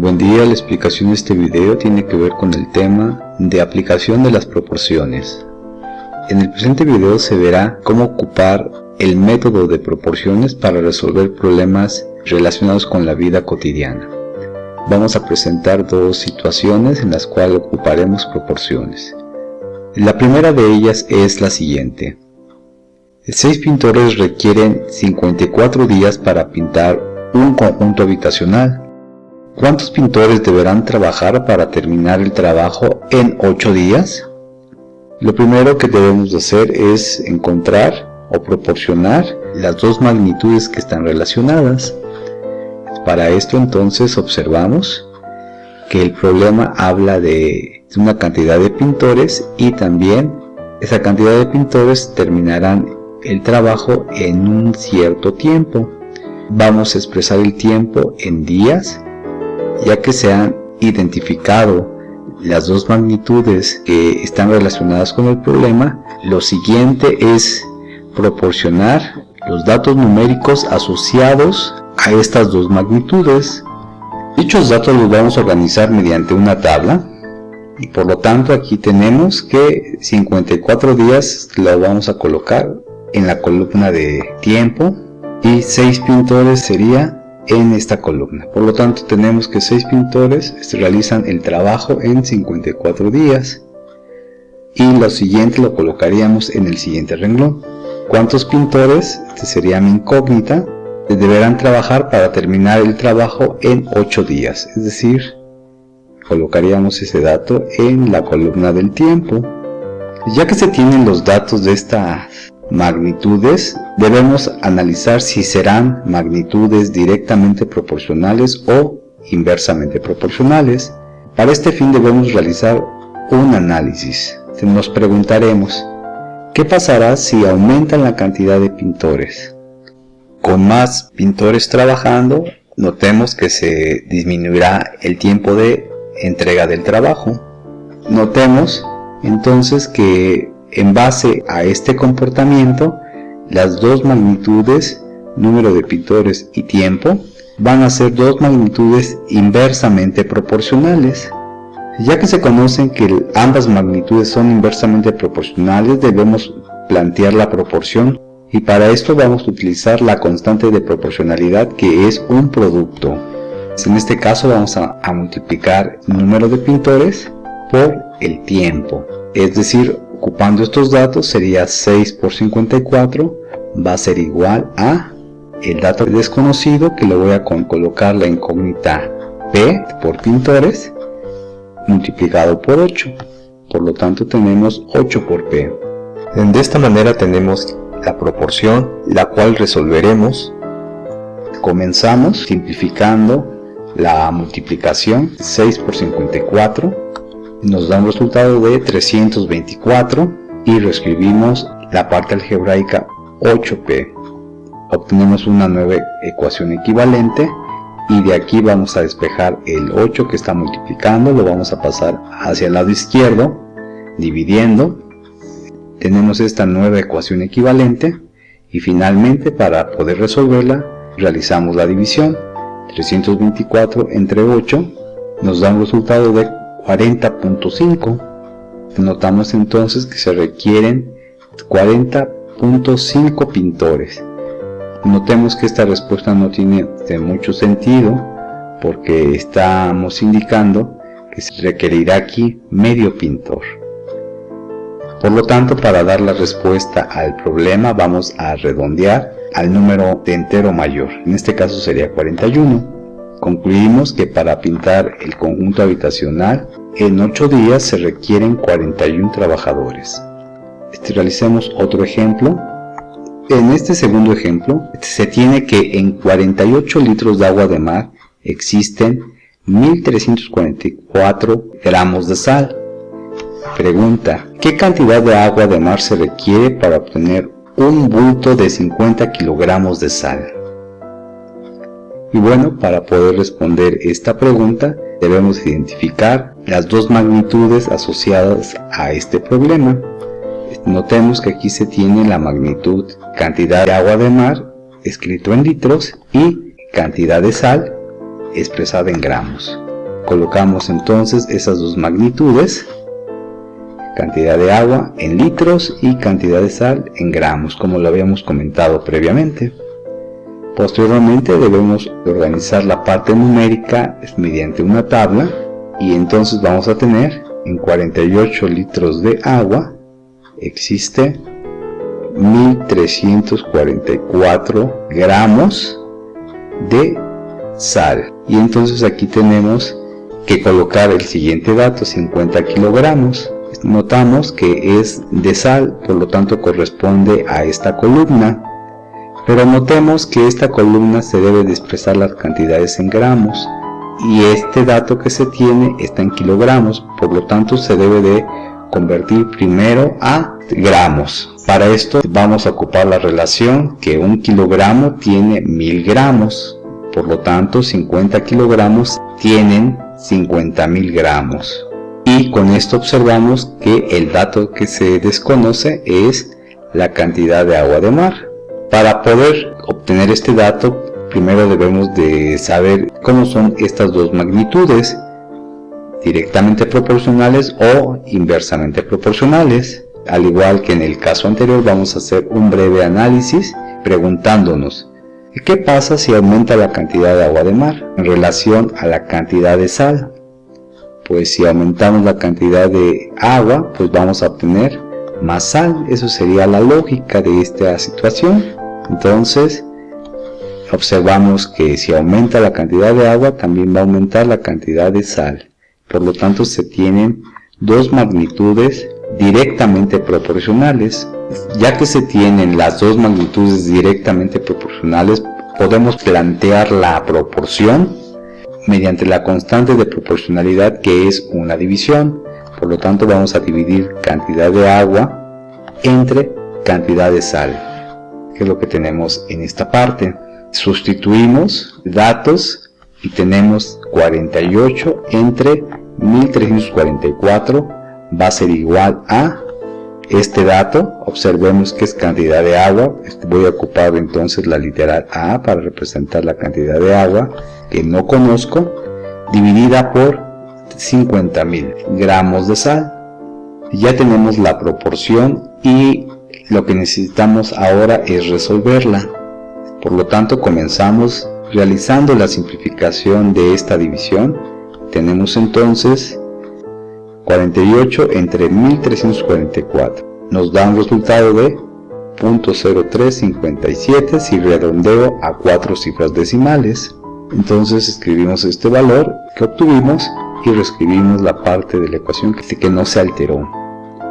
Buen día, la explicación de este video tiene que ver con el tema de aplicación de las proporciones. En el presente video se verá cómo ocupar el método de proporciones para resolver problemas relacionados con la vida cotidiana. Vamos a presentar dos situaciones en las cuales ocuparemos proporciones. La primera de ellas es la siguiente. 6 pintores requieren 54 días para pintar un conjunto habitacional. ¿Cuántos pintores deberán trabajar para terminar el trabajo en 8 días? Lo primero que debemos hacer es encontrar o proporcionar las dos magnitudes que están relacionadas. Para esto entonces observamos que el problema habla de una cantidad de pintores y también esa cantidad de pintores terminarán el trabajo en un cierto tiempo. Vamos a expresar el tiempo en días, ya que se han identificado las dos magnitudes que están relacionadas con el problema. Lo siguiente es proporcionar los datos numéricos asociados a estas dos magnitudes. Dichos datos los vamos a organizar mediante una tabla y por lo tanto aquí tenemos que 54 días lo vamos a colocar en la columna de tiempo y 6 pintores sería en esta columna. Por lo tanto tenemos que 6 pintores realizan el trabajo en 54 días y lo siguiente lo colocaríamos en el siguiente renglón. ¿Cuántos pintores? Este sería mi incógnita. Deberán trabajar para terminar el trabajo en 8 días, es decir, colocaríamos ese dato en la columna del tiempo. Ya que se tienen los datos de estas magnitudes, debemos analizar si serán magnitudes directamente proporcionales o inversamente proporcionales. Para este fin debemos realizar un análisis. Nos preguntaremos, ¿qué pasará si aumentan la cantidad de pintores? Con más pintores trabajando, notemos que se disminuirá el tiempo de entrega del trabajo. Notemos entonces que en base a este comportamiento, las dos magnitudes, número de pintores y tiempo, van a ser dos magnitudes inversamente proporcionales. Ya que se conocen que ambas magnitudes son inversamente proporcionales, debemos plantear la proporción y para esto vamos a utilizar la constante de proporcionalidad, que es un producto. En este caso vamos a multiplicar el número de pintores por el tiempo, es decir, ocupando estos datos sería 6 por 54 va a ser igual a el dato desconocido, que le voy a colocar la incógnita P por pintores multiplicado por 8. Por lo tanto tenemos 8 por P. De esta manera tenemos la proporción, la cual resolveremos. Comenzamos simplificando la multiplicación. 6 por 54 nos da un resultado de 324 y reescribimos la parte algebraica 8p. Obtenemos una nueva ecuación equivalente y de aquí vamos a despejar el 8 que está multiplicando, lo vamos a pasar hacia el lado izquierdo dividiendo. Tenemos esta nueva ecuación equivalente y finalmente, para poder resolverla, realizamos la división. 324 entre 8 nos da un resultado de 40.5. Notamos entonces que se requieren 40.5 pintores. Notemos que esta respuesta no tiene mucho sentido, porque estamos indicando que se requerirá aquí medio pintor. Por lo tanto, para dar la respuesta al problema vamos a redondear al número de entero mayor. En este caso sería 41. Concluimos que para pintar el conjunto habitacional en 8 días se requieren 41 trabajadores. Realicemos otro ejemplo. En este segundo ejemplo se tiene que en 48 litros de agua de mar existen 1344 gramos de sal. Pregunta, ¿qué cantidad de agua de mar se requiere para obtener un bulto de 50 kilogramos de sal? Y bueno, para poder responder esta pregunta debemos identificar las dos magnitudes asociadas a este problema. Notemos que aquí se tiene la magnitud cantidad de agua de mar escrito en litros y cantidad de sal expresada en gramos. colocamos entonces esas dos magnitudes, cantidad de agua en litros y cantidad de sal en gramos, como lo habíamos comentado previamente. Posteriormente debemos organizar la parte numérica mediante una tabla, y entonces vamos a tener en 48 litros de agua existe 1344 gramos de sal. Y entonces aquí tenemos que colocar el siguiente dato, 50 kilogramos. Notamos que es de sal, por lo tanto corresponde a esta columna. Pero notemos que esta columna se debe de expresar las cantidades en gramos, y este dato que se tiene está en kilogramos, por lo tanto se debe de convertir primero a gramos. Para esto vamos a ocupar la relación que un kilogramo tiene 1000 gramos, por lo tanto 50 kilogramos tienen 50.000 gramos. Y con esto observamos que el dato que se desconoce es la cantidad de agua de mar. Para poder obtener este dato, primero debemos de saber cómo son estas dos magnitudes, directamente proporcionales o inversamente proporcionales. Al igual que en el caso anterior, vamos a hacer un breve análisis preguntándonos ¿qué pasa si aumenta la cantidad de agua de mar en relación a la cantidad de sal? Pues si aumentamos la cantidad de agua, pues vamos a obtener más sal. Eso sería la lógica de esta situación. Entonces observamos que si aumenta la cantidad de agua, también va a aumentar la cantidad de sal. Por lo tanto se tienen dos magnitudes directamente proporcionales. Ya que se tienen las dos magnitudes directamente proporcionales, podemos plantear la proporción mediante la constante de proporcionalidad, que es una división. Por lo tanto vamos a dividir cantidad de agua entre cantidad de sal, que es lo que tenemos en esta parte. Sustituimos datos y tenemos 48 entre 1344 va a ser igual a este dato. Observemos que es cantidad de agua. Voy a ocupar entonces la literal A para representar la cantidad de agua que no conozco, dividida por 50.000 gramos de sal. Ya tenemos la proporción y lo que necesitamos ahora es resolverla. Por lo tanto, comenzamos realizando la simplificación de esta división. Tenemos entonces 48 entre 1344. Nos da un resultado de 0.0357 si redondeo a 4 cifras decimales. Entonces escribimos este valor que obtuvimos y reescribimos la parte de la ecuación que no se alteró.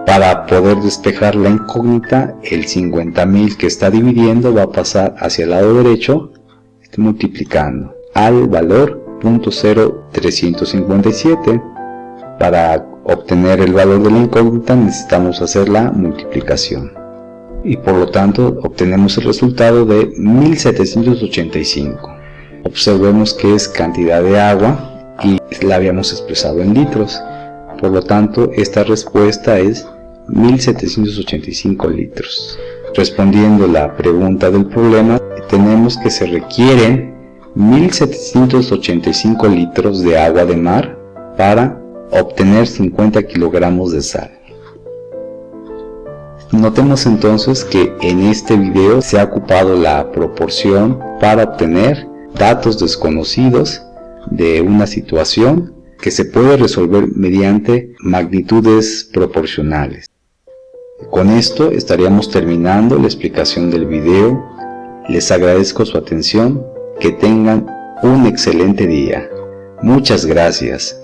Para poder despejar la incógnita, el 50.000 que está dividiendo va a pasar hacia el lado derecho, multiplicando al valor 0.0357. Para obtener el valor de la incógnita necesitamos hacer la multiplicación. Y por lo tanto obtenemos el resultado de 1785. Observemos que es cantidad de agua y la habíamos expresado en litros. Por lo tanto, esta respuesta es 1785 litros. Respondiendo la pregunta del problema, tenemos que se requieren 1785 litros de agua de mar para obtener 50 kilogramos de sal. Notemos entonces que en este video se ha ocupado la proporción para obtener datos desconocidos de una situación que se puede resolver mediante magnitudes proporcionales. Con esto estaríamos terminando la explicación del video. Les agradezco su atención. Que tengan un excelente día. Muchas gracias.